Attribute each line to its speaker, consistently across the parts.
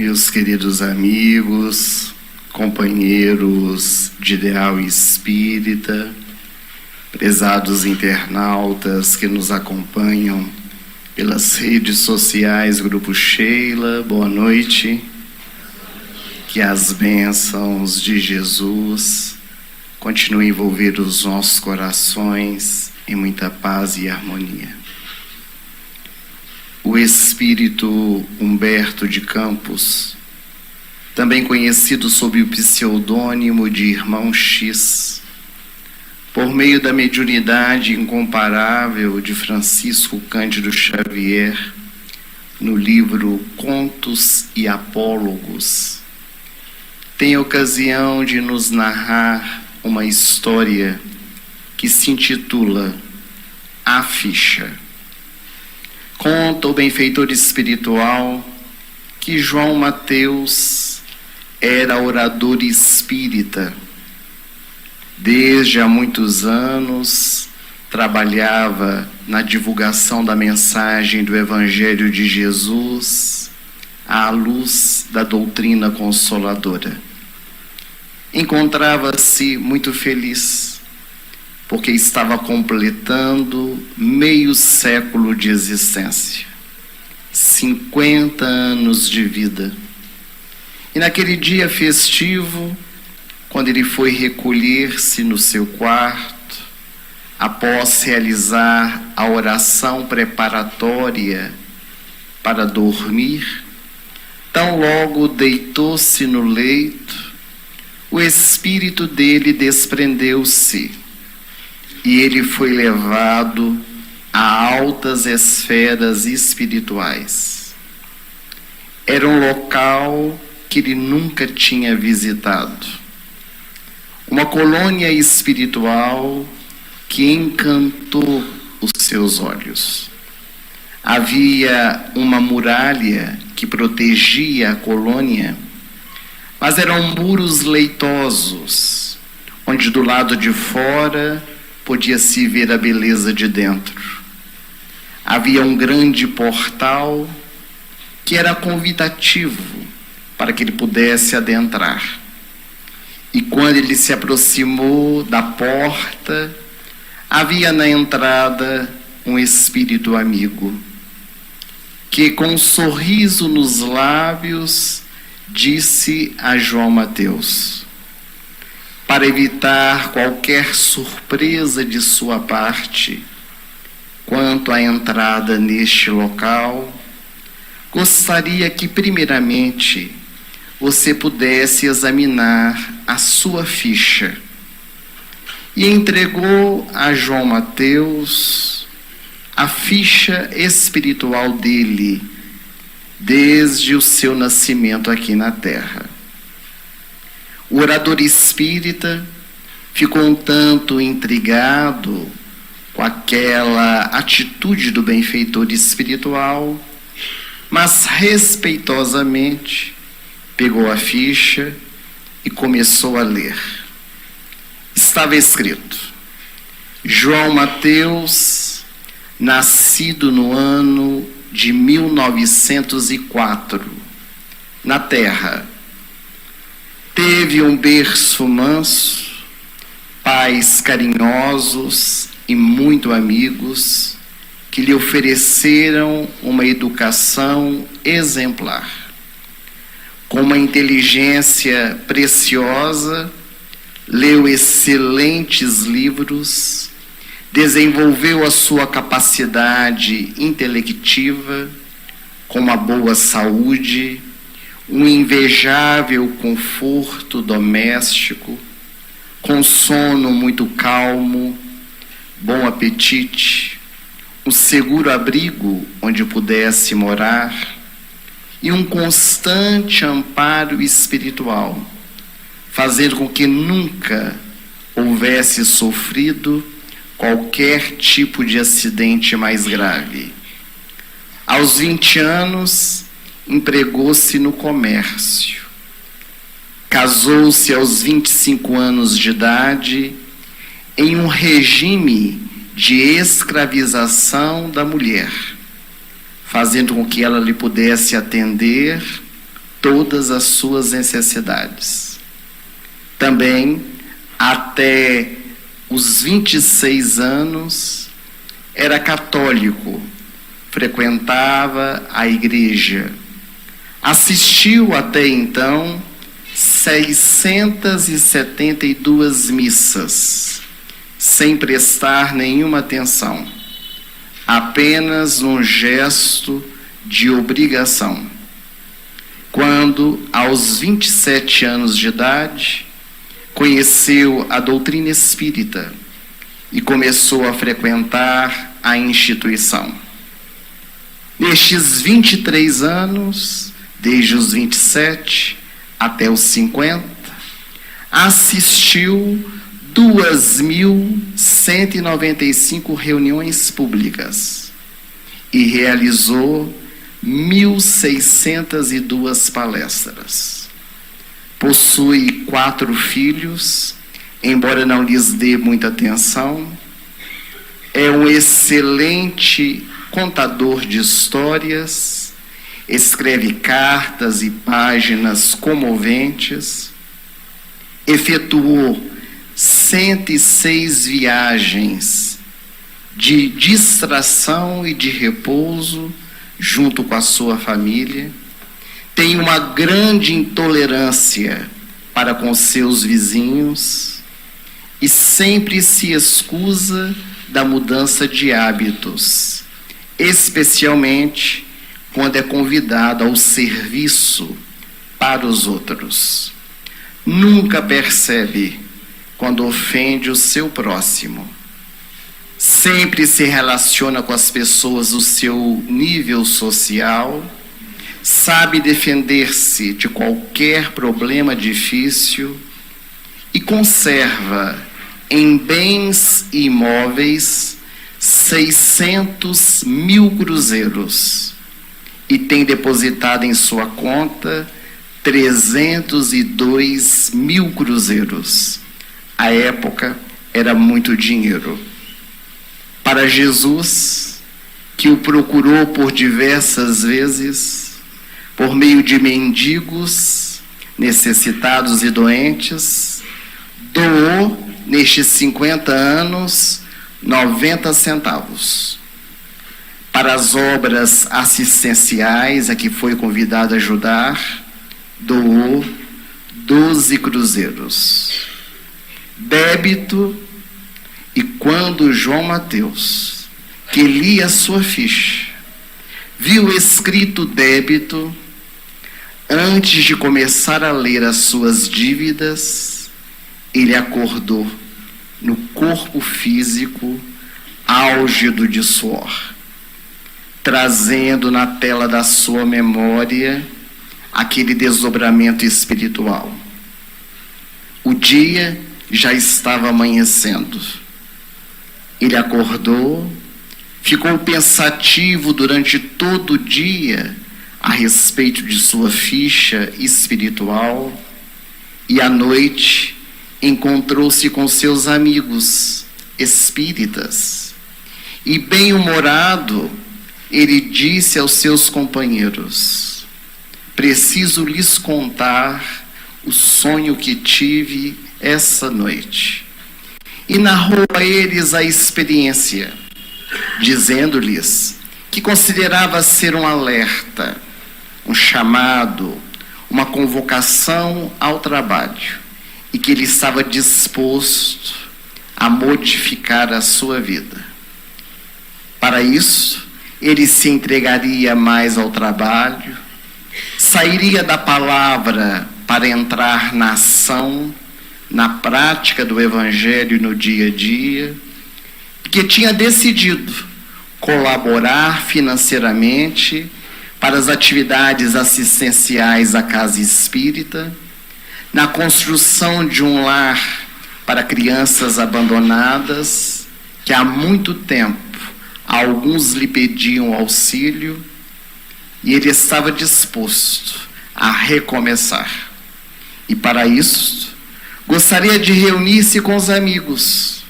Speaker 1: Meus queridos amigos, companheiros de ideal espírita, prezados internautas que nos acompanham pelas redes sociais, Grupo Sheila, boa noite. Que as bênçãos de Jesus continuem a envolver os nossos corações em muita paz e harmonia. O espírito Humberto de Campos, também conhecido sob o pseudônimo de Irmão X, por meio da mediunidade incomparável de Francisco Cândido Xavier, no livro Contos e Apólogos, tem ocasião de nos narrar uma história que se intitula A Ficha. Conta o benfeitor espiritual que João Mateus era orador espírita. Desde há muitos anos trabalhava na divulgação da mensagem do Evangelho de Jesus à luz da doutrina consoladora. Encontrava-se muito feliz, porque estava completando meio século de existência, 50 anos de vida. E naquele dia festivo, quando ele foi recolher-se no seu quarto, após realizar a oração preparatória para dormir, tão logo deitou-se no leito, o espírito dele desprendeu-se e ele foi levado a altas esferas espirituais. Era um local que ele nunca tinha visitado. Uma colônia espiritual que encantou os seus olhos. Havia uma muralha que protegia a colônia, mas eram muros leitosos, onde do lado de fora podia-se ver a beleza de dentro. Havia um grande portal que era convidativo para que ele pudesse adentrar. E quando ele se aproximou da porta, havia na entrada um espírito amigo, que com um sorriso nos lábios disse a João Mateus: para evitar qualquer surpresa de sua parte quanto à entrada neste local, gostaria que primeiramente você pudesse examinar a sua ficha. E entregou a João Mateus a ficha espiritual dele, desde o seu nascimento aqui na Terra. O orador espírita ficou um tanto intrigado com aquela atitude do benfeitor espiritual, mas respeitosamente pegou a ficha e começou a ler. Estava escrito: João Mateus, nascido no ano de 1904, na Terra. Teve um berço manso, pais carinhosos e muito amigos que lhe ofereceram uma educação exemplar. Com uma inteligência preciosa, leu excelentes livros, desenvolveu a sua capacidade intelectiva com uma boa saúde, um invejável conforto doméstico, com sono muito calmo, bom apetite, um seguro abrigo onde pudesse morar e um constante amparo espiritual, fazendo com que nunca houvesse sofrido qualquer tipo de acidente mais grave. Aos 20 anos, empregou-se no comércio. Casou-se aos 25 anos de idade em um regime de escravização da mulher, fazendo com que ela lhe pudesse atender todas as suas necessidades. Também, até os 26 anos, era católico, frequentava a igreja. Assistiu até então 672 missas, sem prestar nenhuma atenção, apenas um gesto de obrigação. Quando, aos 27 anos de idade, conheceu a doutrina espírita e começou a frequentar a instituição. Nestes 23 anos, desde os 27 até os 50, assistiu 2.195 reuniões públicas e realizou 1.602 palestras. Possui 4 filhos, embora não lhes dê muita atenção. É um excelente contador de histórias, escreve cartas e páginas comoventes, efetuou 106 viagens de distração e de repouso junto com a sua família, tem uma grande intolerância para com seus vizinhos e sempre se excusa da mudança de hábitos, especialmente quando é convidado ao serviço para os outros. Nunca percebe quando ofende o seu próximo. Sempre se relaciona com as pessoas do seu nível social, sabe defender-se de qualquer problema difícil e conserva em bens imóveis 600 mil cruzeiros e tem depositado em sua conta 302 mil cruzeiros. À época, era muito dinheiro. Para Jesus, que o procurou por diversas vezes, por meio de mendigos, necessitados e doentes, doou, nestes 50 anos, 90 centavos. Para as obras assistenciais a que foi convidado a ajudar, doou 12 cruzeiros. Débito, e quando João Mateus, que lia a sua ficha, viu escrito débito, antes de começar a ler as suas dívidas, ele acordou no corpo físico álgido de suor, trazendo na tela da sua memória aquele desdobramento espiritual. O dia já estava amanhecendo. Ele acordou, ficou pensativo durante todo o dia a respeito de sua ficha espiritual e à noite encontrou-se com seus amigos espíritas e, bem-humorado, ele disse aos seus companheiros: preciso lhes contar o sonho que tive essa noite. E narrou a eles a experiência, dizendo-lhes que considerava ser um alerta, um chamado, uma convocação ao trabalho, e que ele estava disposto a modificar a sua vida. Para isso, ele se entregaria mais ao trabalho, sairia da palavra para entrar na ação, na prática do Evangelho no dia a dia, porque tinha decidido colaborar financeiramente para as atividades assistenciais da Casa Espírita, na construção de um lar para crianças abandonadas, que há muito tempo alguns lhe pediam auxílio, e ele estava disposto a recomeçar. E para isso, gostaria de reunir-se com os amigos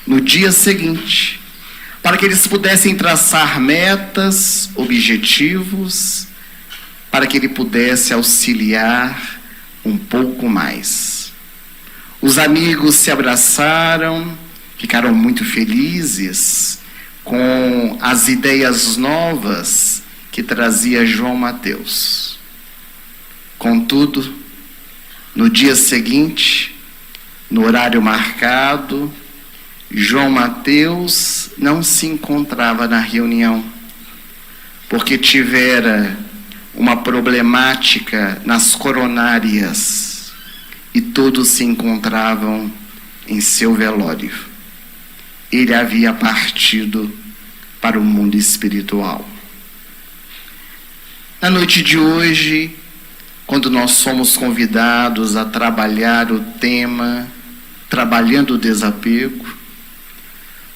Speaker 1: no dia seguinte, para que eles pudessem traçar metas, objetivos, para que ele pudesse auxiliar um pouco mais. Os amigos se abraçaram, ficaram muito felizes com as ideias novas que trazia João Mateus. Contudo, no dia seguinte, no horário marcado, João Mateus não se encontrava na reunião, porque tivera uma problemática nas coronárias e todos se encontravam em seu velório. Ele havia partido para o mundo espiritual. Na noite de hoje, quando nós somos convidados a trabalhar o tema Trabalhando o Desapego,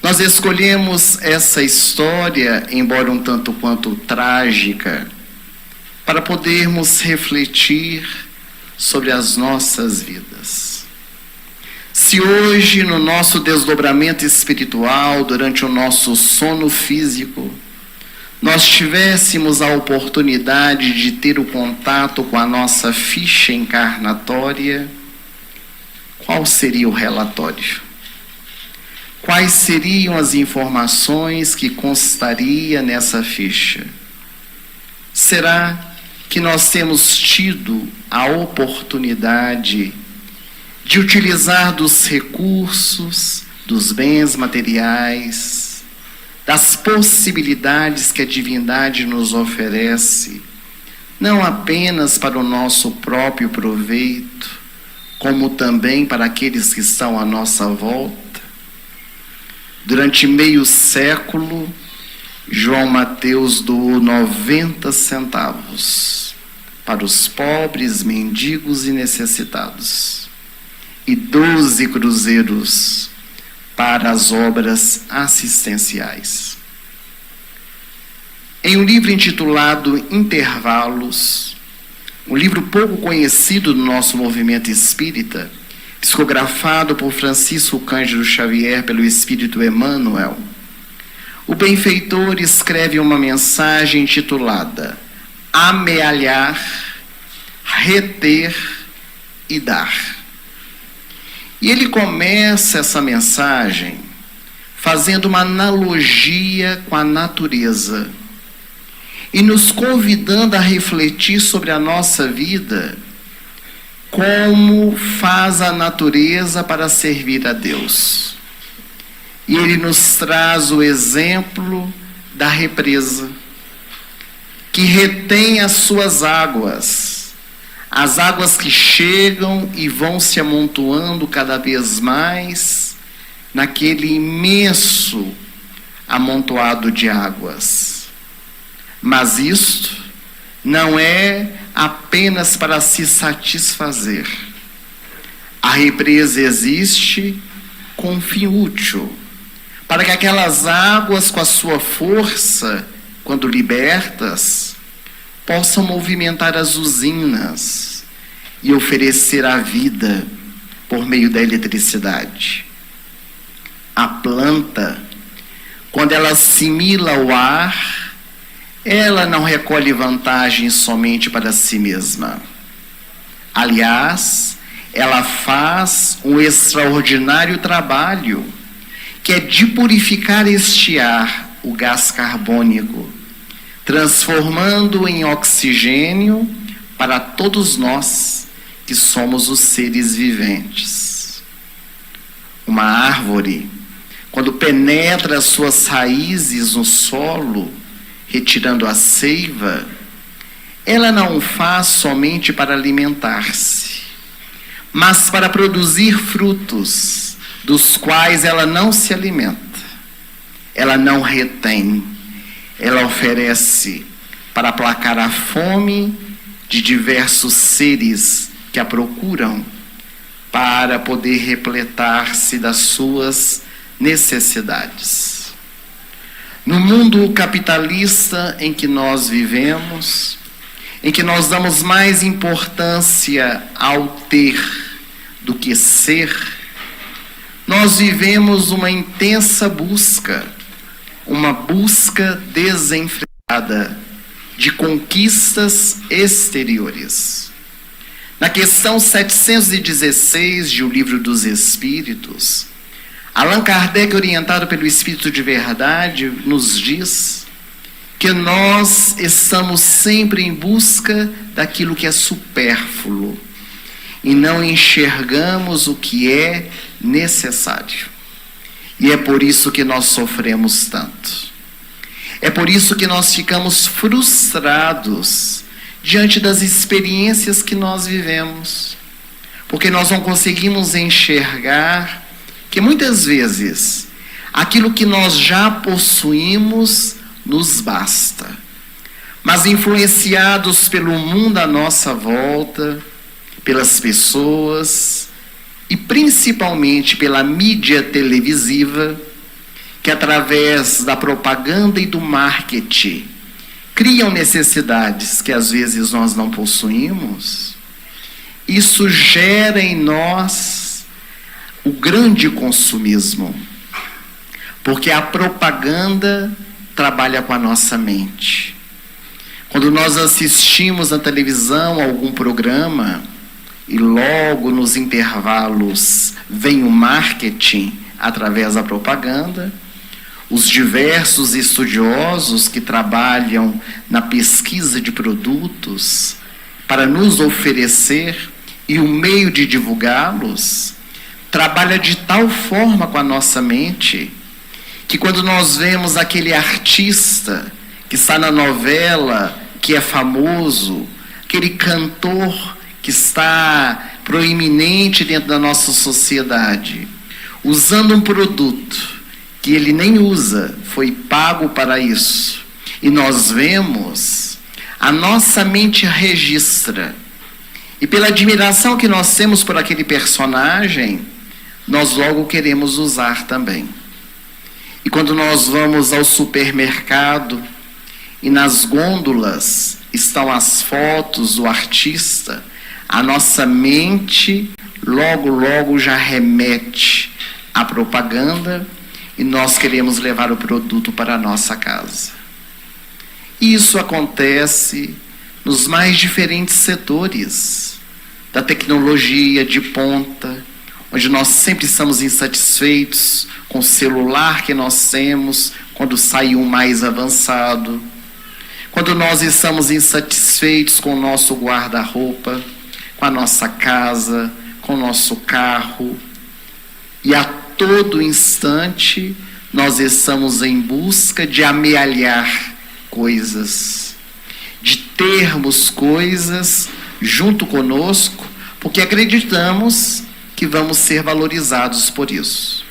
Speaker 1: nós escolhemos essa história, embora um tanto quanto trágica, para podermos refletir sobre as nossas vidas. Se hoje, no nosso desdobramento espiritual, durante o nosso sono físico, nós tivéssemos a oportunidade de ter o contato com a nossa ficha encarnatória, qual seria o relatório? Quais seriam as informações que constaria nessa ficha? Será que nós temos tido a oportunidade de utilizar dos recursos, dos bens materiais, das possibilidades que a divindade nos oferece, não apenas para o nosso próprio proveito, como também para aqueles que estão à nossa volta? Durante meio século, João Mateus doou 90 centavos para os pobres, mendigos e necessitados, e 12 cruzeiros para as obras assistenciais. Em um livro intitulado Intervalos, um livro pouco conhecido do nosso movimento espírita, psicografado por Francisco Cândido Xavier pelo Espírito Emmanuel, o benfeitor escreve uma mensagem intitulada Amealhar, Reter e Dar. E ele começa essa mensagem fazendo uma analogia com a natureza e nos convidando a refletir sobre a nossa vida, como faz a natureza para servir a Deus. E ele nos traz o exemplo da represa, que retém as suas águas, as águas que chegam e vão se amontoando cada vez mais naquele imenso amontoado de águas. Mas isto não é apenas para se satisfazer. A represa existe com um fim útil, para que aquelas águas, com a sua força, quando libertas, possam movimentar as usinas e oferecer a vida por meio da eletricidade. A planta, quando ela assimila o ar, ela não recolhe vantagens somente para si mesma. Aliás, ela faz um extraordinário trabalho, que é de purificar este ar, o gás carbônico, transformando em oxigênio para todos nós que somos os seres viventes. Uma árvore, quando penetra as suas raízes no solo, retirando a seiva, ela não o faz somente para alimentar-se, mas para produzir frutos, dos quais ela não se alimenta, ela não retém, ela oferece para aplacar a fome de diversos seres que a procuram, para poder repletar-se das suas necessidades. No mundo capitalista em que nós vivemos, em que nós damos mais importância ao ter do que ser, nós vivemos uma intensa busca, uma busca desenfreada de conquistas exteriores. Na questão 716 de O Livro dos Espíritos, Allan Kardec, orientado pelo Espírito de Verdade, nos diz que nós estamos sempre em busca daquilo que é supérfluo e não enxergamos o que é necessário. E é por isso que nós sofremos tanto. É por isso que nós ficamos frustrados diante das experiências que nós vivemos. Porque nós não conseguimos enxergar que muitas vezes aquilo que nós já possuímos nos basta. Mas influenciados pelo mundo à nossa volta, pelas pessoas e principalmente pela mídia televisiva, que através da propaganda e do marketing criam necessidades que às vezes nós não possuímos, isso gera em nós o grande consumismo, porque a propaganda trabalha com a nossa mente. Quando nós assistimos na televisão algum programa e logo nos intervalos vem o marketing através da propaganda, os diversos estudiosos que trabalham na pesquisa de produtos para nos oferecer e o meio de divulgá-los, trabalha de tal forma com a nossa mente que quando nós vemos aquele artista que está na novela, que é famoso, aquele cantor que está proeminente dentro da nossa sociedade, usando um produto que ele nem usa, foi pago para isso, e nós vemos, a nossa mente registra, e pela admiração que nós temos por aquele personagem, nós logo queremos usar também. E quando nós vamos ao supermercado, e nas gôndolas estão as fotos do artista, a nossa mente logo já remete à propaganda, e nós queremos levar o produto para a nossa casa. Isso acontece nos mais diferentes setores da tecnologia de ponta, onde nós sempre estamos insatisfeitos com o celular que nós temos quando sai um mais avançado, quando nós estamos insatisfeitos com o nosso guarda-roupa, com a nossa casa, com o nosso carro, e a todo instante nós estamos em busca de amealhar coisas, de termos coisas junto conosco, porque acreditamos que vamos ser valorizados por isso.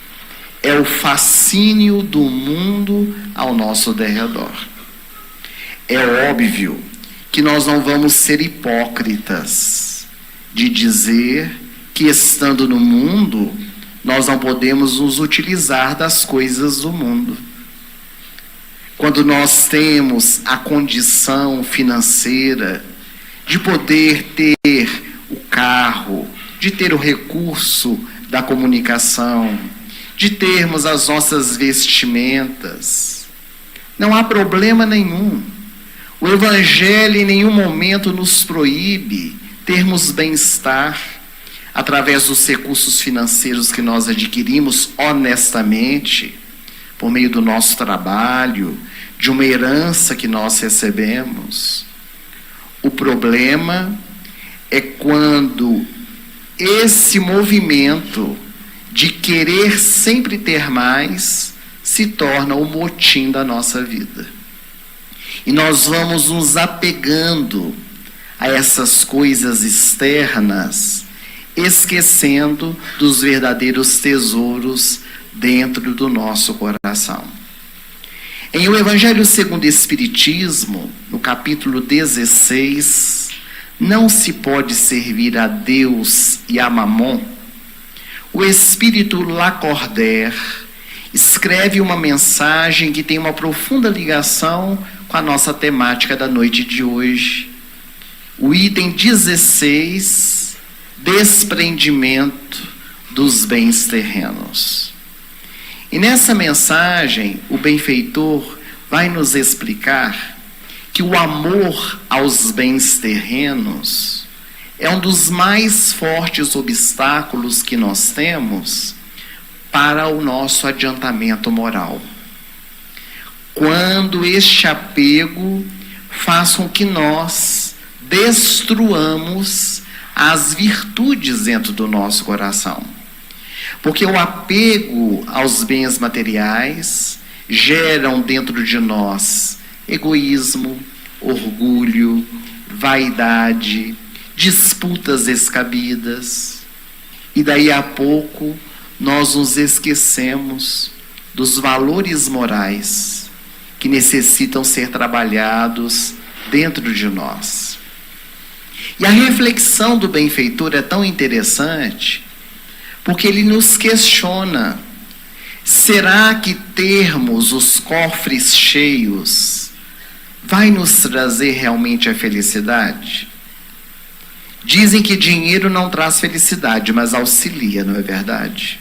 Speaker 1: É o fascínio do mundo ao nosso derredor. É óbvio que nós não vamos ser hipócritas de dizer que, estando no mundo, nós não podemos nos utilizar das coisas do mundo. Quando nós temos a condição financeira de poder ter o carro, de ter o recurso da comunicação, de termos as nossas vestimentas, não há problema nenhum. O Evangelho em nenhum momento nos proíbe termos bem-estar através dos recursos financeiros que nós adquirimos honestamente, por meio do nosso trabalho, de uma herança que nós recebemos. O problema é quando esse movimento de querer sempre ter mais se torna o motim da nossa vida. E nós vamos nos apegando a essas coisas externas, esquecendo dos verdadeiros tesouros dentro do nosso coração. Em O Evangelho segundo o Espiritismo, no capítulo 16, não se pode servir a Deus e a Mamon, o espírito Lacordaire escreve uma mensagem que tem uma profunda ligação com a nossa temática da noite de hoje. O item 16, desprendimento dos bens terrenos. E nessa mensagem, o benfeitor vai nos explicar que o amor aos bens terrenos é um dos mais fortes obstáculos que nós temos para o nosso adiantamento moral. Quando este apego faz com que nós destruamos as virtudes dentro do nosso coração. Porque o apego aos bens materiais geram dentro de nós egoísmo, orgulho, vaidade, disputas descabidas. E daí a pouco nós nos esquecemos dos valores morais que necessitam ser trabalhados dentro de nós. E a reflexão do benfeitor é tão interessante, porque ele nos questiona: será que termos os cofres cheios vai nos trazer realmente a felicidade? Dizem que dinheiro não traz felicidade, mas auxilia, não é verdade?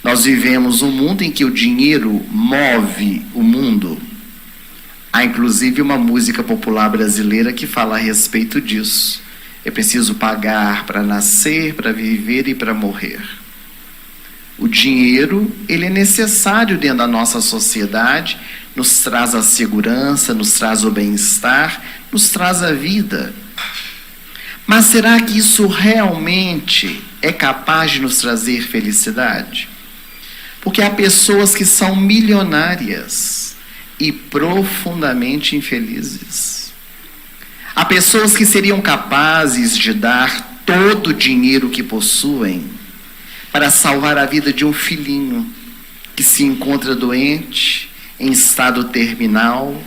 Speaker 1: Nós vivemos um mundo em que o dinheiro move o mundo. Há inclusive uma música popular brasileira que fala a respeito disso. É preciso pagar para nascer, para viver e para morrer. O dinheiro, ele é necessário dentro da nossa sociedade, nos traz a segurança, nos traz o bem-estar, nos traz a vida. Mas será que isso realmente é capaz de nos trazer felicidade? Porque há pessoas que são milionárias e profundamente infelizes. Há pessoas que seriam capazes de dar todo o dinheiro que possuem para salvar a vida de um filhinho que se encontra doente, em estado terminal,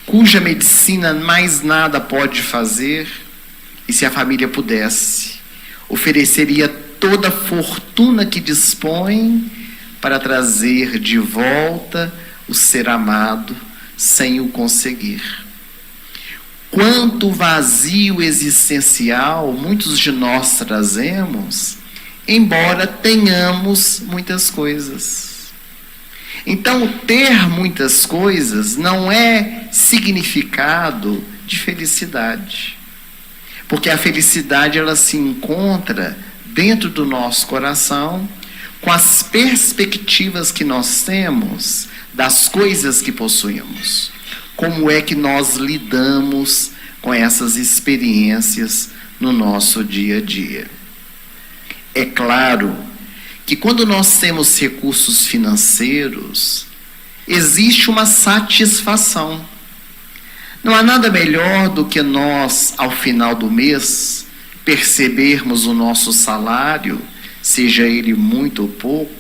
Speaker 1: cuja medicina mais nada pode fazer, e se a família pudesse, ofereceria toda a fortuna que dispõe para trazer de volta o ser amado sem o conseguir. Quanto vazio existencial muitos de nós trazemos, embora tenhamos muitas coisas. Então, ter muitas coisas não é significado de felicidade. Porque a felicidade, ela se encontra dentro do nosso coração, com as perspectivas que nós temos das coisas que possuímos. Como é que nós lidamos com essas experiências no nosso dia a dia? É claro que quando nós temos recursos financeiros, existe uma satisfação. Não há nada melhor do que nós, ao final do mês, percebermos o nosso salário, seja ele muito ou pouco,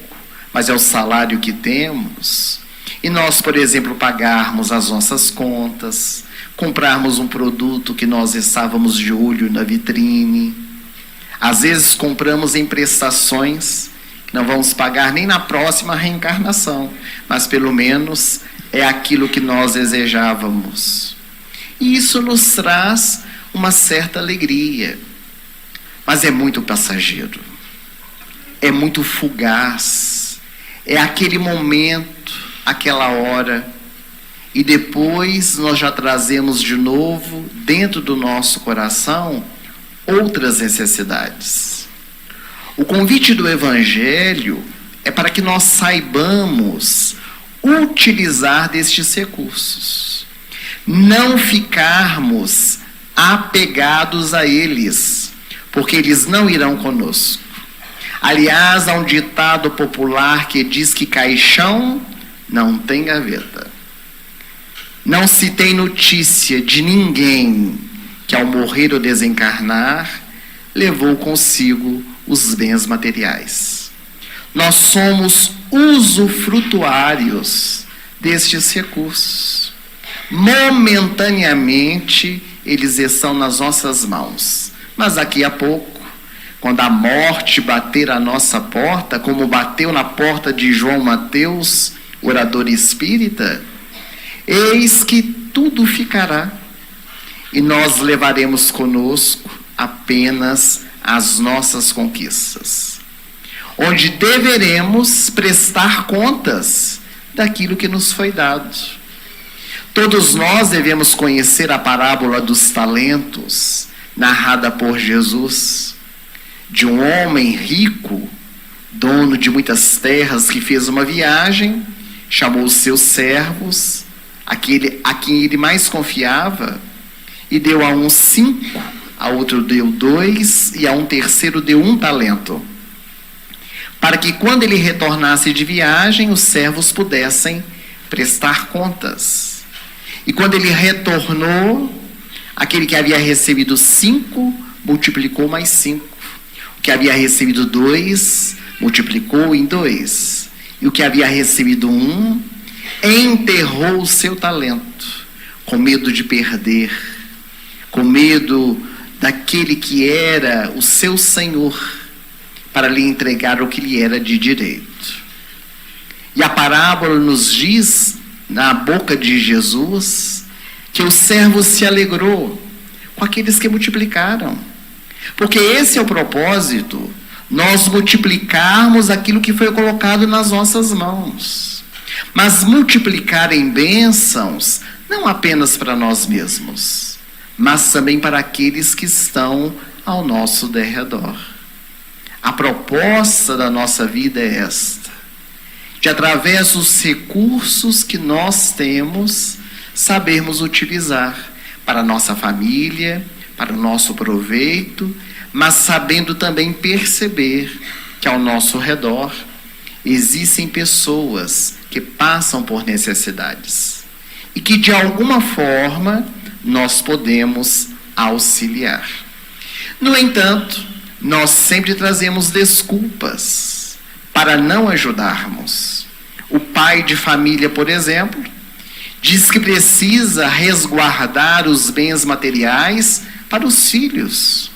Speaker 1: mas é o salário que temos, e nós, por exemplo, pagarmos as nossas contas, comprarmos um produto que nós estávamos de olho na vitrine. Às vezes compramos em prestações que não vamos pagar nem na próxima reencarnação, mas pelo menos é aquilo que nós desejávamos. E isso nos traz uma certa alegria, mas é muito passageiro, é muito fugaz, é aquele momento, aquela hora, e depois nós já trazemos de novo dentro do nosso coração outras necessidades. O convite do Evangelho é para que nós saibamos utilizar destes recursos, não ficarmos apegados a eles, porque eles não irão conosco. Aliás, há um ditado popular que diz que caixão não tem gaveta. Não se tem notícia de ninguém que ao morrer ou desencarnar, levou consigo os bens materiais. Nós somos usufrutuários destes recursos. Momentaneamente, eles estão nas nossas mãos. Mas daqui a pouco, quando a morte bater à nossa porta, como bateu na porta de João Mateus, orador espírita, eis que tudo ficará. E nós levaremos conosco apenas as nossas conquistas, onde deveremos prestar contas daquilo que nos foi dado. Todos nós devemos conhecer a parábola dos talentos, narrada por Jesus, de um homem rico, dono de muitas terras, que fez uma viagem, chamou os seus servos, a quem ele mais confiava, e deu a um 5, a outro deu 2, e a um terceiro deu 1 talento, para que quando ele retornasse de viagem, os servos pudessem prestar contas. E quando ele retornou, aquele que havia recebido 5, multiplicou mais 5. O que havia recebido 2, multiplicou em 2. E o que havia recebido 1, enterrou o seu talento, com medo de perder, com medo daquele que era o seu senhor, para lhe entregar o que lhe era de direito. E a parábola nos diz, na boca de Jesus, que o servo se alegrou com aqueles que multiplicaram. Porque esse é o propósito, nós multiplicarmos aquilo que foi colocado nas nossas mãos. Mas multiplicar em bênçãos, não apenas para nós mesmos, mas também para aqueles que estão ao nosso derredor. A proposta da nossa vida é esta: de através dos recursos que nós temos, sabermos utilizar para a nossa família, para o nosso proveito, mas sabendo também perceber que ao nosso redor existem pessoas que passam por necessidades e que de alguma forma nós podemos auxiliar. No entanto, nós sempre trazemos desculpas para não ajudarmos. O pai de família, por exemplo, diz que precisa resguardar os bens materiais para os filhos,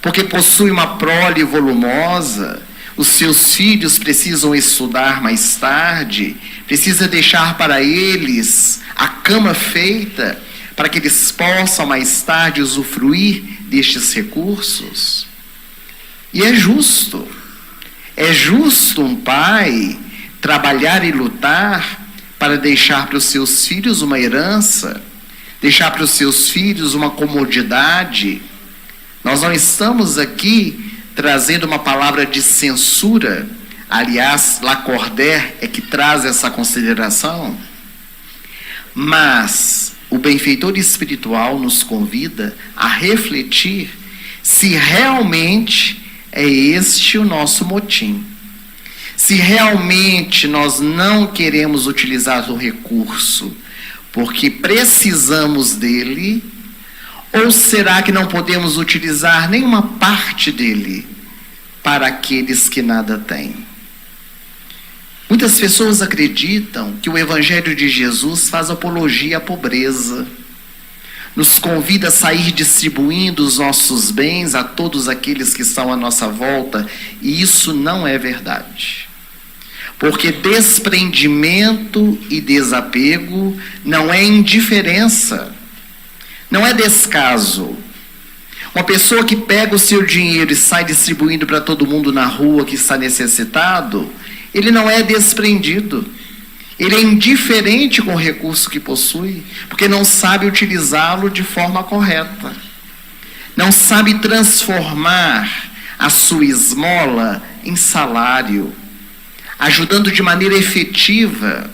Speaker 1: porque possui uma prole volumosa, os seus filhos precisam estudar mais tarde, precisa deixar para eles a cama feita, para que eles possam mais tarde usufruir destes recursos. E é justo um pai trabalhar e lutar para deixar para os seus filhos uma herança, deixar para os seus filhos uma comodidade. Nós não estamos aqui trazendo uma palavra de censura, aliás, Lacordaire é que traz essa consideração, mas o benfeitor espiritual nos convida a refletir se realmente é este o nosso motim. Se realmente nós não queremos utilizar o recurso porque precisamos dele, ou será que não podemos utilizar nenhuma parte dele para aqueles que nada têm? Muitas pessoas acreditam que o Evangelho de Jesus faz apologia à pobreza, nos convida a sair distribuindo os nossos bens a todos aqueles que estão à nossa volta, e isso não é verdade. Porque desprendimento e desapego não é indiferença, não é descaso. Uma pessoa que pega o seu dinheiro e sai distribuindo para todo mundo na rua que está necessitado, ele não é desprendido. Ele é indiferente com o recurso que possui, porque não sabe utilizá-lo de forma correta. Não sabe transformar a sua esmola em salário, ajudando de maneira efetiva,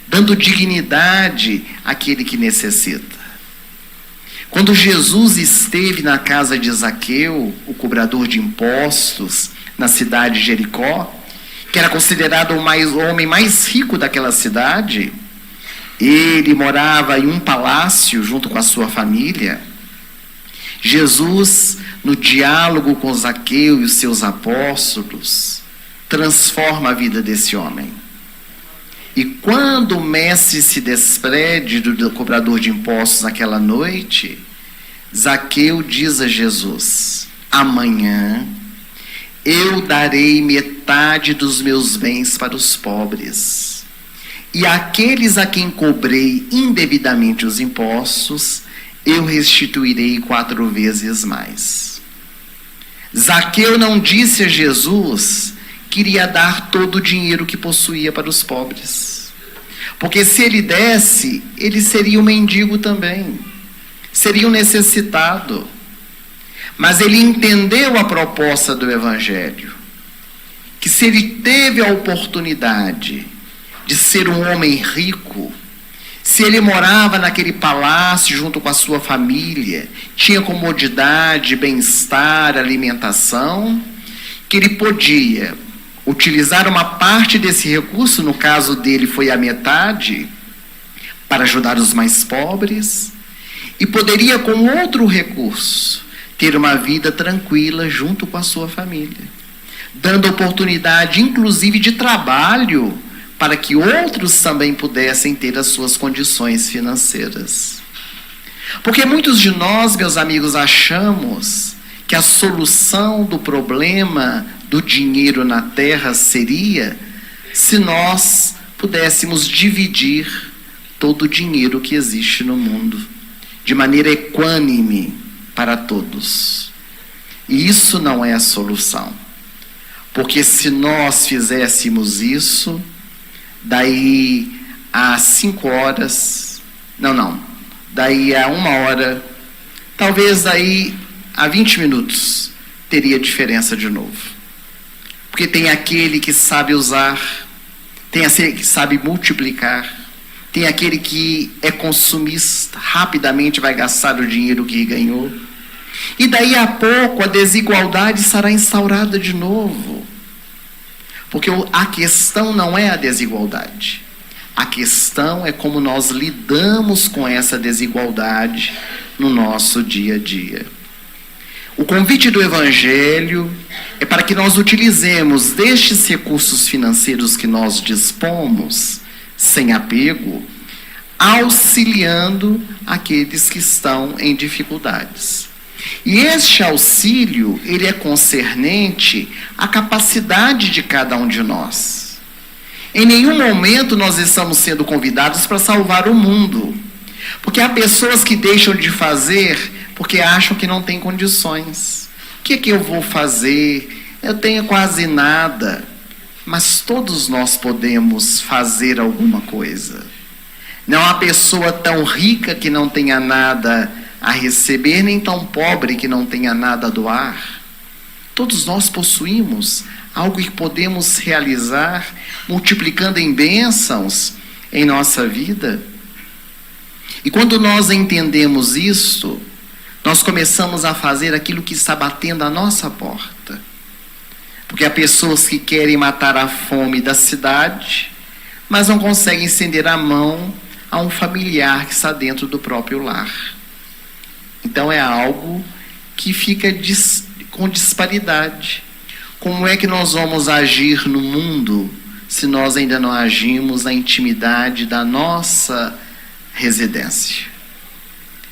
Speaker 1: dando dignidade àquele que necessita. Quando Jesus esteve na casa de Zaqueu, o cobrador de impostos, na cidade de Jericó, que era considerado o homem mais rico daquela cidade, ele morava em um palácio junto com a sua família. Jesus, no diálogo com Zaqueu e os seus apóstolos, transforma a vida desse homem. E quando o mestre se despede do cobrador de impostos naquela noite, Zaqueu diz a Jesus: amanhã eu darei metade dos meus bens para os pobres, e aqueles a quem cobrei indevidamente os impostos, eu restituirei 4 vezes mais. Zaqueu não disse a Jesus que iria dar todo o dinheiro que possuía para os pobres, Porque se ele desse, ele seria um mendigo também, seria um necessitado. Mas ele entendeu a proposta do Evangelho, que se ele teve a oportunidade de ser um homem rico, se ele morava naquele palácio junto com a sua família, tinha comodidade, bem-estar, alimentação, que ele podia utilizar uma parte desse recurso, no caso dele foi a metade, para ajudar os mais pobres, e poderia com outro recurso ter uma vida tranquila junto com a sua família, dando oportunidade inclusive de trabalho para que outros também pudessem ter as suas condições financeiras. Porque muitos de nós, meus amigos, achamos que a solução do problema do dinheiro na terra seria se nós pudéssemos dividir todo o dinheiro que existe no mundo de maneira equânime para todos. E isso não é a solução. Porque se nós fizéssemos isso, daí a 5 horas, daí a 1 hora, talvez daí a 20 minutos, teria diferença de novo. Porque tem aquele que sabe usar, tem aquele que sabe multiplicar, tem aquele que é consumista, rapidamente vai gastar o dinheiro que ganhou. E daí a pouco a desigualdade será instaurada de novo. Porque a questão não é a desigualdade. A questão é como nós lidamos com essa desigualdade no nosso dia a dia. O convite do Evangelho é para que nós utilizemos destes recursos financeiros que nós dispomos, sem apego, auxiliando aqueles que estão em dificuldades. E este auxílio, ele é concernente à capacidade de cada um de nós. Em nenhum momento nós estamos sendo convidados para salvar o mundo. Porque há pessoas que deixam de fazer porque acham que não têm condições. O que é que eu vou fazer? Eu tenho quase nada. Mas todos nós podemos fazer alguma coisa. Não há pessoa tão rica que não tenha nada a receber, nem tão pobre que não tenha nada a doar. Todos nós possuímos algo que podemos realizar, multiplicando em bênçãos em nossa vida. E quando nós entendemos isso, nós começamos a fazer aquilo que está batendo à nossa porta. Porque há pessoas que querem matar a fome da cidade, mas não conseguem estender a mão a um familiar que está dentro do próprio lar. Então é algo que fica com disparidade. Como é que nós vamos agir no mundo se nós ainda não agimos na intimidade da nossa residência?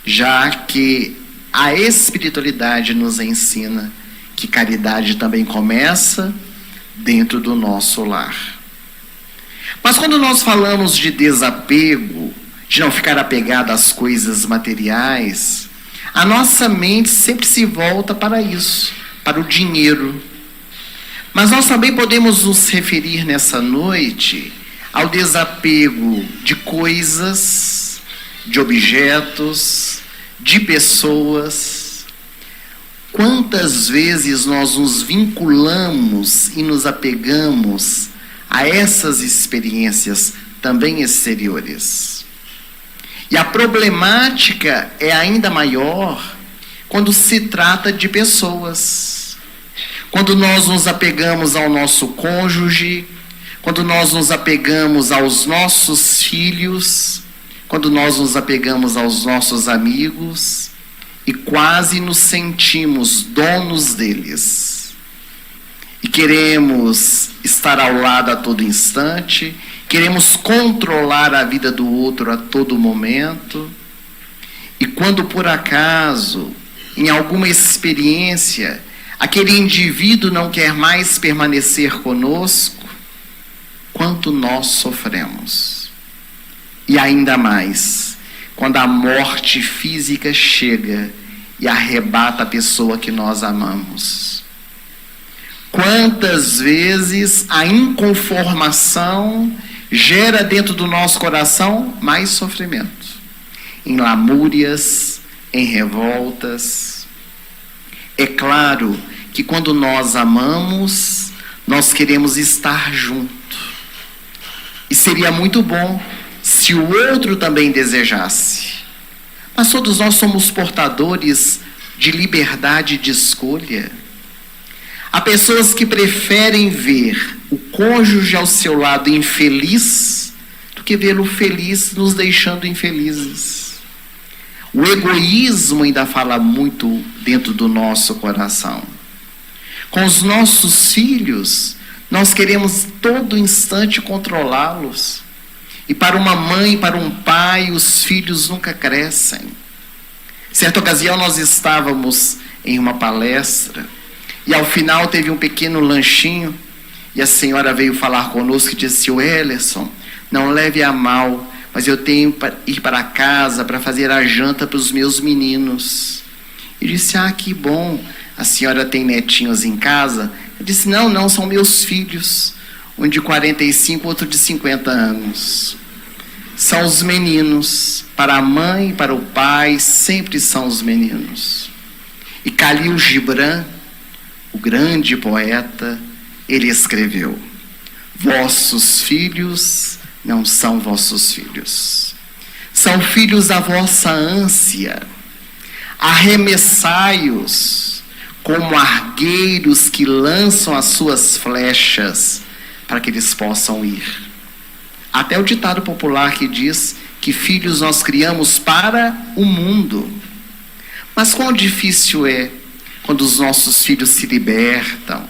Speaker 1: Já que a espiritualidade nos ensina que caridade também começa dentro do nosso lar. Mas quando nós falamos de desapego, de não ficar apegado às coisas materiais, a nossa mente sempre se volta para isso, para o dinheiro. Mas nós também podemos nos referir nessa noite ao desapego de coisas, de objetos, de pessoas. Quantas vezes nós nos vinculamos e nos apegamos a essas experiências também exteriores? E a problemática é ainda maior quando se trata de pessoas. Quando nós nos apegamos ao nosso cônjuge, quando nós nos apegamos aos nossos filhos, quando nós nos apegamos aos nossos amigos e quase nos sentimos donos deles. E queremos estar ao lado a todo instante, queremos controlar a vida do outro a todo momento. E quando por acaso, em alguma experiência, aquele indivíduo não quer mais permanecer conosco, quanto nós sofremos. E ainda mais, quando a morte física chega e arrebata a pessoa que nós amamos. Quantas vezes a inconformação gera dentro do nosso coração mais sofrimento, em lamúrias, em revoltas. É claro que quando nós amamos, nós queremos estar junto. E seria muito bom se o outro também desejasse. Mas todos nós somos portadores de liberdade de escolha. Há pessoas que preferem ver o cônjuge ao seu lado infeliz do que vê-lo feliz, nos deixando infelizes. O egoísmo ainda fala muito dentro do nosso coração. Com os nossos filhos, nós queremos todo instante controlá-los. E para uma mãe, para um pai, os filhos nunca crescem. Certa ocasião nós estávamos em uma palestra e ao final teve um pequeno lanchinho e a senhora veio falar conosco e disse: Wellerson, não leve a mal, mas eu tenho que ir para casa para fazer a janta para os meus meninos. Eu disse: que bom, a senhora tem netinhos em casa? Eu disse: não, são meus filhos, um de 45, outro de 50 anos. São os meninos, para a mãe e para o pai, sempre são os meninos. E Khalil Gibran, o grande poeta, ele escreveu: vossos filhos não são vossos filhos, são filhos da vossa ânsia. Arremessai-os como argueiros que lançam as suas flechas para que eles possam ir. Até o ditado popular que diz que filhos nós criamos para o mundo. Mas quão difícil é quando os nossos filhos se libertam,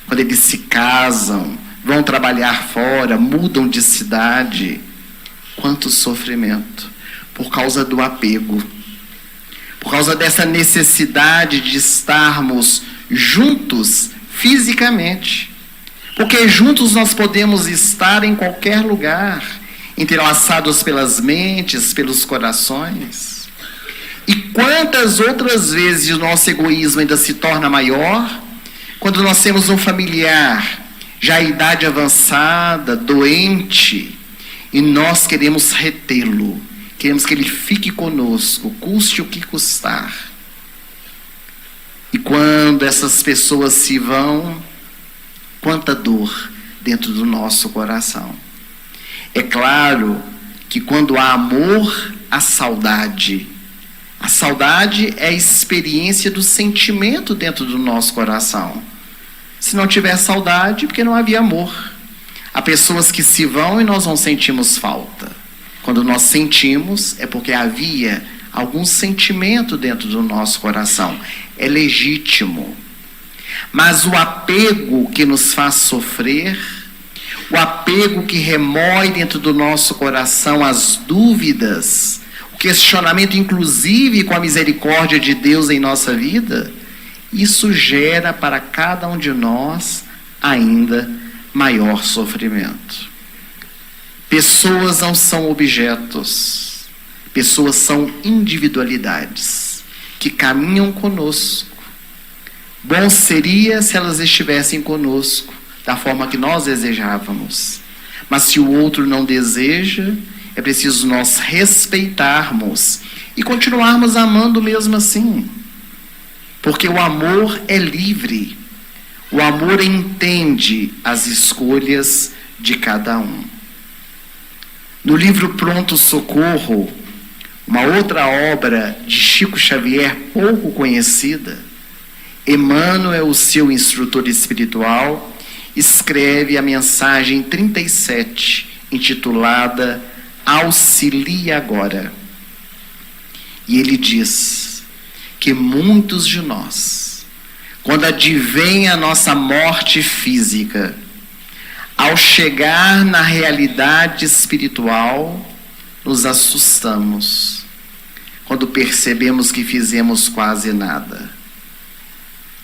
Speaker 1: quando eles se casam, vão trabalhar fora, mudam de cidade. Quanto sofrimento por causa do apego, por causa dessa necessidade de estarmos juntos fisicamente. Porque juntos nós podemos estar em qualquer lugar, entrelaçados pelas mentes, pelos corações. E quantas outras vezes o nosso egoísmo ainda se torna maior quando nós temos um familiar já em idade avançada, doente, e nós queremos retê-lo, queremos que ele fique conosco, custe o que custar. E quando essas pessoas se vão, quanta dor dentro do nosso coração. É claro que quando há amor, há saudade. A saudade é a experiência do sentimento dentro do nosso coração. Se não tiver saudade, porque não havia amor. Há pessoas que se vão e nós não sentimos falta. Quando nós sentimos, é porque havia algum sentimento dentro do nosso coração. É legítimo. Mas o apego que nos faz sofrer, o apego que remói dentro do nosso coração as dúvidas, o questionamento inclusive com a misericórdia de Deus em nossa vida, isso gera para cada um de nós ainda maior sofrimento. Pessoas não são objetos, pessoas são individualidades que caminham conosco. Bom seria se elas estivessem conosco da forma que nós desejávamos. Mas se o outro não deseja, é preciso nós respeitarmos e continuarmos amando mesmo assim. Porque o amor é livre. O amor entende as escolhas de cada um. No livro Pronto Socorro, uma outra obra de Chico Xavier pouco conhecida, Emmanuel, o seu instrutor espiritual, escreve a mensagem 37, intitulada Auxilie Agora. E ele diz que muitos de nós, quando advém a nossa morte física, ao chegar na realidade espiritual, nos assustamos, quando percebemos que fizemos quase nada.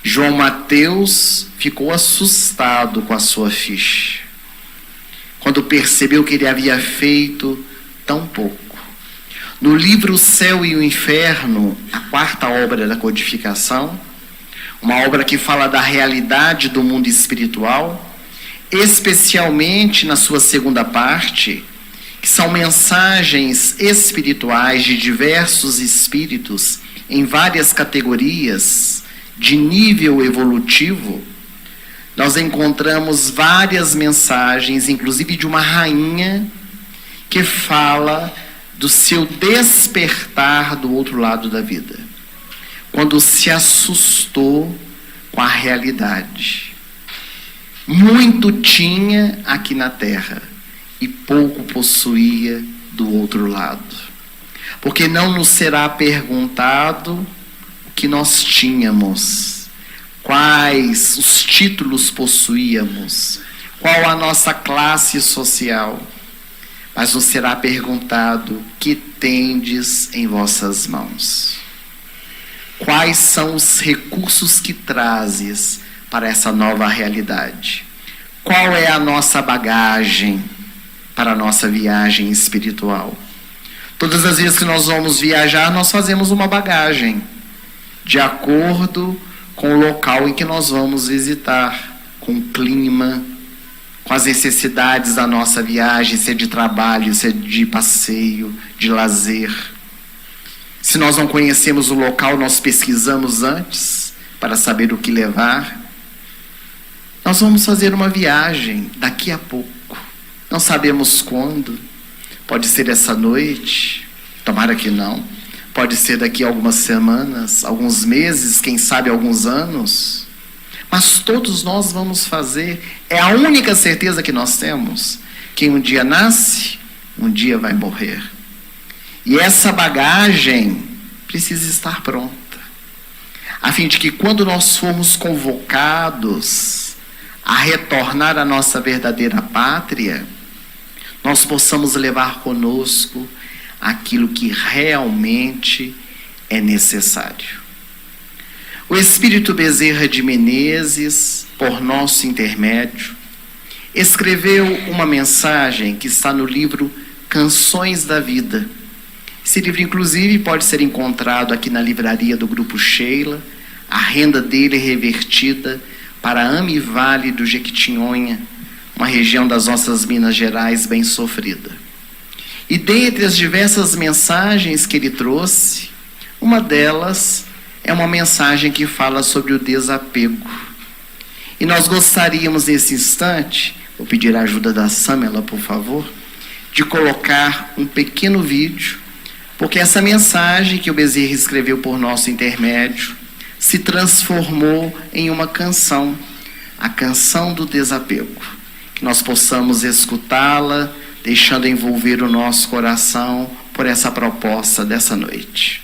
Speaker 1: João Mateus ficou assustado com a sua ficha, quando percebeu que ele havia feito tão pouco. No livro O Céu e o Inferno, a quarta obra da codificação, uma obra que fala da realidade do mundo espiritual, especialmente na sua segunda parte, que são mensagens espirituais de diversos espíritos em várias categorias de nível evolutivo. Nós encontramos várias mensagens, inclusive de uma rainha que fala do seu despertar do outro lado da vida, quando se assustou com a realidade. Muito tinha aqui na terra e pouco possuía do outro lado, porque não nos será perguntado o que nós tínhamos, quais os títulos possuíamos, qual a nossa classe social, mas nos será perguntado: que tendes em vossas mãos? Quais são os recursos que trazes para essa nova realidade? Qual é a nossa bagagem para a nossa viagem espiritual? Todas as vezes que nós vamos viajar, nós fazemos uma bagagem de acordo com o local em que nós vamos visitar, com o clima, com as necessidades da nossa viagem, se é de trabalho, se é de passeio, de lazer. Se nós não conhecemos o local, nós pesquisamos antes para saber o que levar. Nós vamos fazer uma viagem daqui a pouco. Não sabemos quando. Pode ser essa noite, tomara que não. Pode ser daqui a algumas semanas, alguns meses, quem sabe alguns anos. Mas todos nós vamos fazer. É a única certeza que nós temos. Quem um dia nasce, um dia vai morrer. E essa bagagem precisa estar pronta, a fim de que quando nós formos convocados a retornar à nossa verdadeira pátria, nós possamos levar conosco aquilo que realmente é necessário. O Espírito Bezerra de Menezes, por nosso intermédio, escreveu uma mensagem que está no livro Canções da Vida. Esse livro, inclusive, pode ser encontrado aqui na livraria do Grupo Sheila. A renda dele é revertida para Amivale do Jequitinhonha, uma região das nossas Minas Gerais bem sofrida. E dentre as diversas mensagens que ele trouxe, uma delas é uma mensagem que fala sobre o desapego. E nós gostaríamos nesse instante, vou pedir a ajuda da Samela, por favor, de colocar um pequeno vídeo, porque essa mensagem que o Bezerra escreveu por nosso intermédio se transformou em uma canção, a canção do desapego. Que nós possamos escutá-la, deixando envolver o nosso coração por essa proposta dessa noite.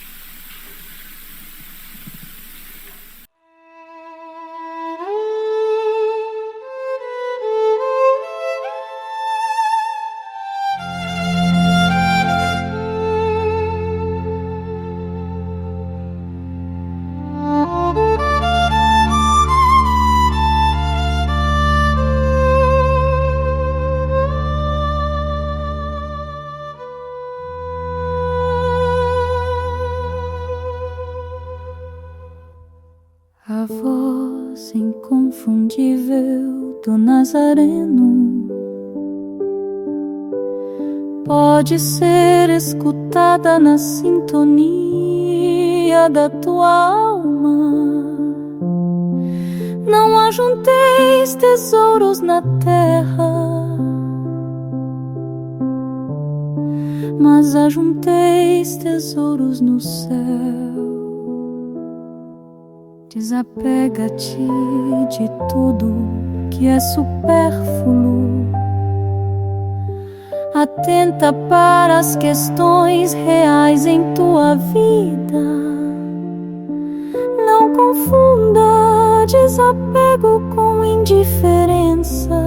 Speaker 2: A voz inconfundível do Nazareno pode ser escutada na sintonia da tua alma. Não ajunteis tesouros na terra, mas ajunteis tesouros no céu. Desapega-te de tudo que é supérfluo. Atenta para as questões reais em tua vida. Não confunda desapego com indiferença.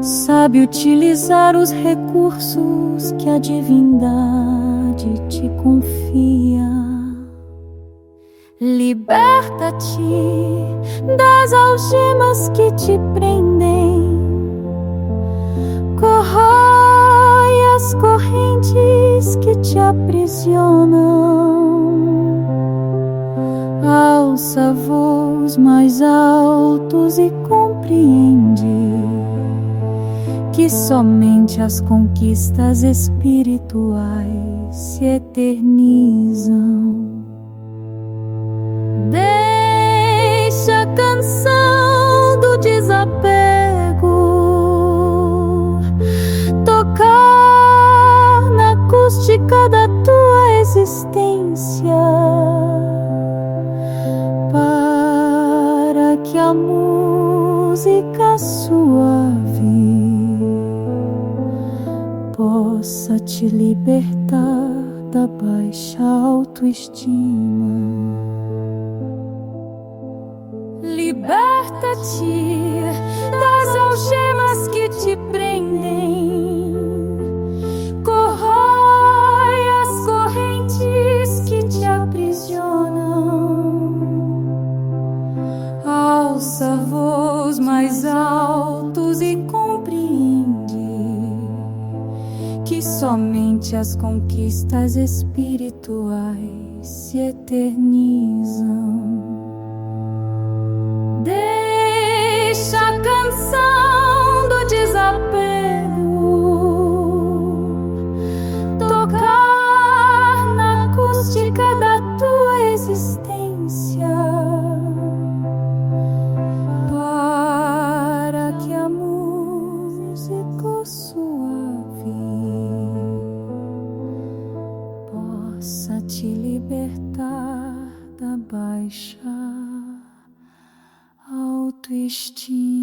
Speaker 2: Sabe utilizar os recursos que a divindade te confia. Liberta-te das algemas que te prendem. Corrói as correntes que te aprisionam. Ao alça voos mais altos e compreende que somente as conquistas espirituais se eternizam. Deixa a canção do desapego tocar na acústica da tua existência, para que a música suave possa te libertar da baixa autoestima. Liberta-te das algemas que te prendem, corrói as correntes que te aprisionam, alça voos mais altos e compreende que somente as conquistas espirituais se eternizam. Deixa a canção do desapego tocar na acústica da tua existência, para que a música suave possa te libertar da baixa autoestima.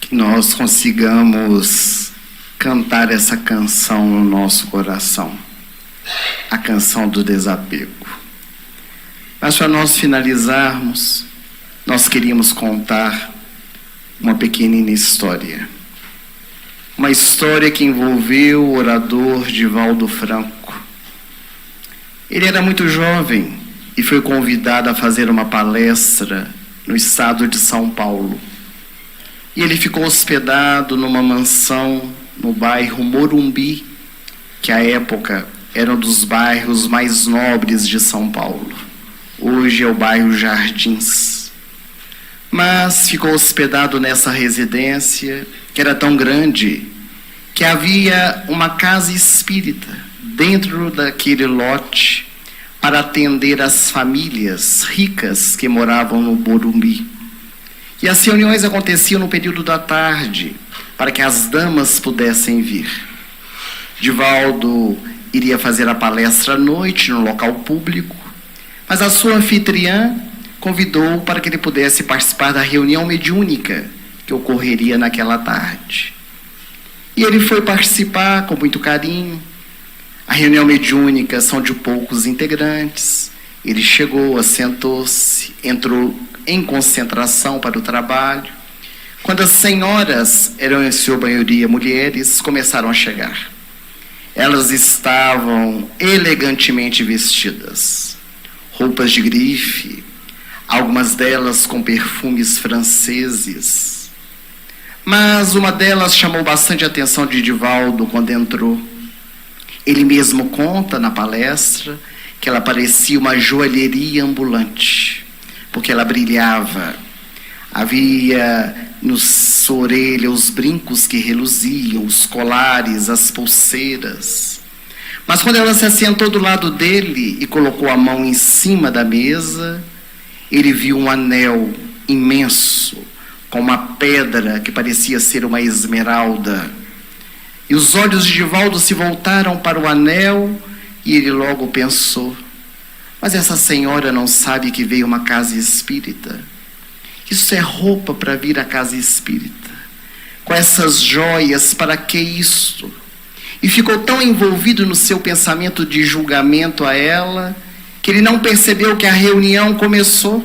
Speaker 1: Que nós consigamos cantar essa canção no nosso coração, a canção do desapego. Mas para nós finalizarmos, nós queríamos contar uma pequenina história. Uma história que envolveu o orador Divaldo Franco. Ele era muito jovem e foi convidado a fazer uma palestra no estado de São Paulo. E ele ficou hospedado numa mansão no bairro Morumbi, que à época era um dos bairros mais nobres de São Paulo. Hoje é o bairro Jardins. Mas ficou hospedado nessa residência, que era tão grande, que havia uma casa espírita dentro daquele lote para atender as famílias ricas que moravam no Morumbi. E as reuniões aconteciam no período da tarde, para que as damas pudessem vir. Divaldo iria fazer a palestra à noite, no local público, mas a sua anfitriã convidou para que ele pudesse participar da reunião mediúnica que ocorreria naquela tarde. E ele foi participar com muito carinho. A reunião mediúnica são de poucos integrantes. Ele chegou, assentou-se, entrou em concentração para o trabalho, quando as senhoras, eram em sua maioria mulheres, começaram a chegar. Elas estavam elegantemente vestidas, roupas de grife, algumas delas com perfumes franceses. Mas uma delas chamou bastante a atenção de Divaldo quando entrou. Ele mesmo conta na palestra que ela parecia uma joalheria ambulante, porque ela brilhava. Havia na sua orelha os brincos que reluziam, os colares, as pulseiras. Mas quando ela se assentou do lado dele e colocou a mão em cima da mesa, ele viu um anel imenso, com uma pedra que parecia ser uma esmeralda. E os olhos de Divaldo se voltaram para o anel e ele logo pensou: mas essa senhora não sabe que veio uma casa espírita? Isso é roupa para vir à casa espírita. Com essas joias, para que isto? E ficou tão envolvido no seu pensamento de julgamento a ela, que ele não percebeu que a reunião começou.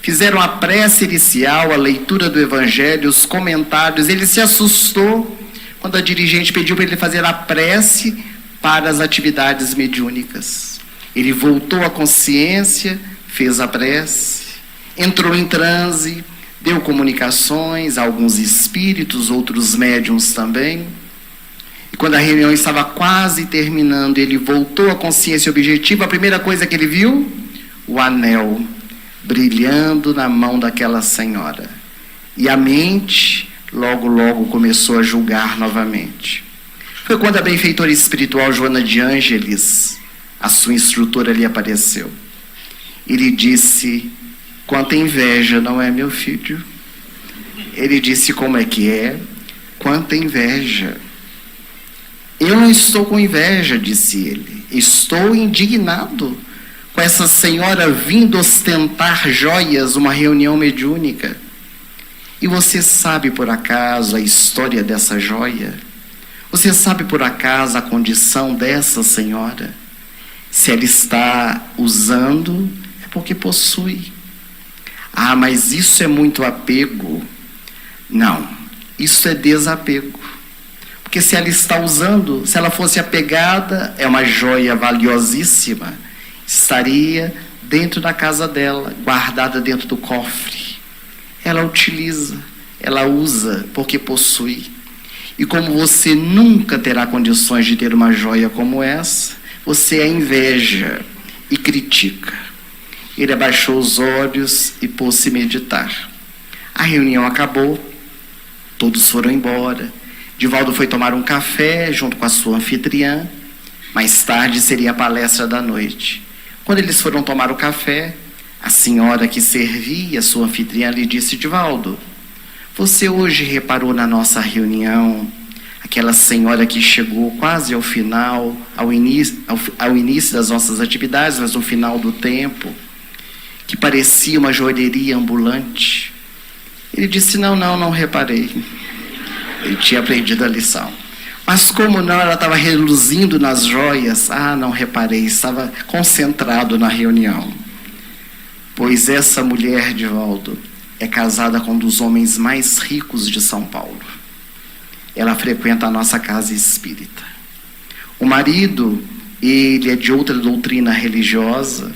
Speaker 1: Fizeram a prece inicial, a leitura do evangelho, os comentários. Ele se assustou quando a dirigente pediu para ele fazer a prece para as atividades mediúnicas. Ele voltou à consciência, fez a prece, entrou em transe, deu comunicações a alguns espíritos, outros médiuns também. E quando a reunião estava quase terminando, ele voltou à consciência objetiva. A primeira coisa que ele viu, o anel brilhando na mão daquela senhora. E a mente, logo começou a julgar novamente. Foi quando a benfeitora espiritual Joana de Ângeles, a sua instrutora, lhe apareceu. Ele disse: quanta inveja, não é, meu filho? Ele disse: como é que é? Quanta inveja. Eu não estou com inveja, disse ele. Estou indignado com essa senhora vindo ostentar joias numa reunião mediúnica. E você sabe por acaso a história dessa joia? Você sabe por acaso a condição dessa senhora? Se ela está usando, é porque possui. Ah, mas isso é muito apego. Não, isso é desapego. Porque se ela está usando, se ela fosse apegada, é uma joia valiosíssima, estaria dentro da casa dela, guardada dentro do cofre. Ela utiliza, ela usa porque possui. E como você nunca terá condições de ter uma joia como essa, você a inveja e critica. Ele abaixou os olhos e pôs-se a meditar. A reunião acabou, todos foram embora. Divaldo foi tomar um café junto com a sua anfitriã. Mais tarde seria a palestra da noite. Quando eles foram tomar o café, a senhora que servia, a sua anfitriã, lhe disse: Divaldo, você hoje reparou na nossa reunião aquela senhora que chegou quase ao final, ao início das nossas atividades, mas no final do tempo, que parecia uma joalheria ambulante? Ele disse: não reparei. Ele tinha aprendido a lição. Mas como não, ela estava reluzindo nas joias. Ah, não reparei, estava concentrado na reunião. Pois essa mulher, Divaldo, é casada com um dos homens mais ricos de São Paulo. Ela frequenta a nossa casa espírita. O marido, ele é de outra doutrina religiosa,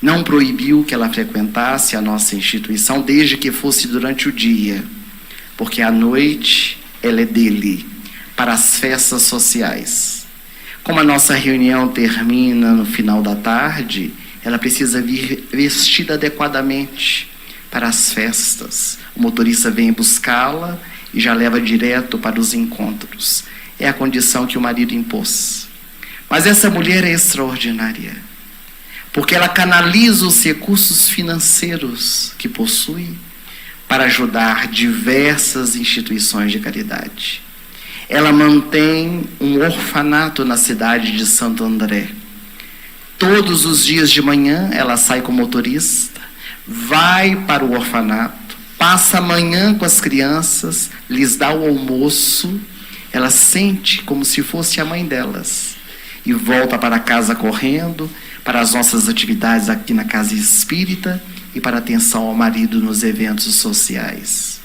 Speaker 1: não proibiu que ela frequentasse a nossa instituição, desde que fosse durante o dia, porque à noite ela é dele, para as festas sociais. Como a nossa reunião termina no final da tarde, ela precisa vir vestida adequadamente para as festas. O motorista vem buscá-la e já leva direto para os encontros. É a condição que o marido impôs. Mas essa mulher é extraordinária, porque ela canaliza os recursos financeiros que possui para ajudar diversas instituições de caridade. Ela mantém um orfanato na cidade de Santo André. Todos os dias de manhã ela sai com o motorista, vai para o orfanato, passa a manhã com as crianças, lhes dá o almoço, ela sente como se fosse a mãe delas, e volta para casa correndo, para as nossas atividades aqui na casa espírita e para atenção ao marido nos eventos sociais.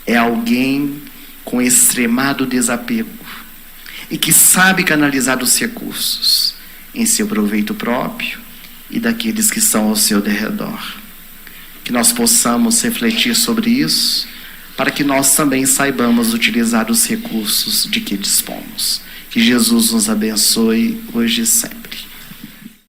Speaker 1: É alguém com extremado desapego e que sabe canalizar os recursos em seu proveito próprio e daqueles que estão ao seu derredor. Que nós possamos refletir sobre isso, para que nós também saibamos utilizar os recursos de que dispomos. Que Jesus nos abençoe hoje e sempre.